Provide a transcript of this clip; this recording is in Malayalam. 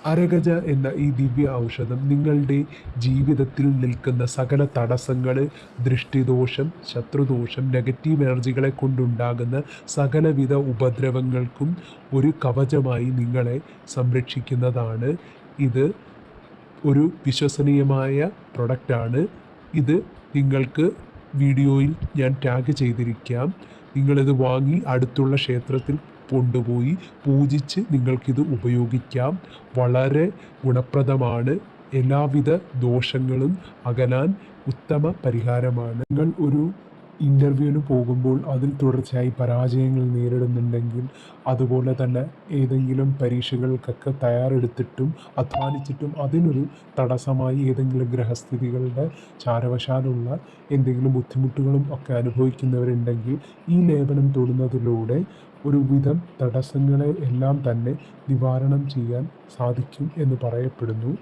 അരഗജ എന്ന ഈ ദിവ്യ ഔഷധം നിങ്ങളുടെ ജീവിതത്തിൽ നിൽക്കുന്ന സകല തടസ്സങ്ങൾ, ദൃഷ്ടിദോഷം, ശത്രുദോഷം, നെഗറ്റീവ് എനർജികളെ കൊണ്ടുണ്ടാകുന്ന സകലവിധ ഉപദ്രവങ്ങൾക്കും ഒരു കവചമായി നിങ്ങളെ സംരക്ഷിക്കുന്നതാണ്. ഇത് ഒരു വിശ്വസനീയമായ പ്രൊഡക്റ്റാണ്. ഇത് നിങ്ങൾക്ക് വീഡിയോയിൽ ഞാൻ ടാഗ് ചെയ്തിരിക്കാം. നിങ്ങളിത് വാങ്ങി അടുത്തുള്ള ക്ഷേത്രത്തിൽ കൊണ്ടുപോയി പൂജിച്ച് നിങ്ങൾക്കിത് ഉപയോഗിക്കാം. വളരെ ഗുണപ്രദമാണ്. എല്ലാവിധ ദോഷങ്ങളും അകലാൻ ഉത്തമ പരിഹാരമാണ്. നിങ്ങൾ ഒരു ഇൻ്റർവ്യൂവിന് പോകുമ്പോൾ അതിൽ തുടർച്ചയായി പരാജയങ്ങൾ നേരിടുന്നുണ്ടെങ്കിൽ, അതുപോലെ തന്നെ ഏതെങ്കിലും പരീക്ഷകൾക്കൊക്കെ തയ്യാറെടുത്തിട്ടും അധ്വാനിച്ചിട്ടും അതിനൊരു തടസ്സമായി ഏതെങ്കിലും ഗ്രഹസ്ഥിതികളുടെ ചാരവശാലുള്ള എന്തെങ്കിലും ബുദ്ധിമുട്ടുകളും ഒക്കെ അനുഭവിക്കുന്നവരുണ്ടെങ്കിൽ ഈ ലേപനം തൊടുന്നതിലൂടെ ഒരുവിധം തടസ്സങ്ങളെ എല്ലാം തന്നെ നിവാരണം ചെയ്യാൻ സാധിക്കും എന്ന് പറയപ്പെടുന്നു.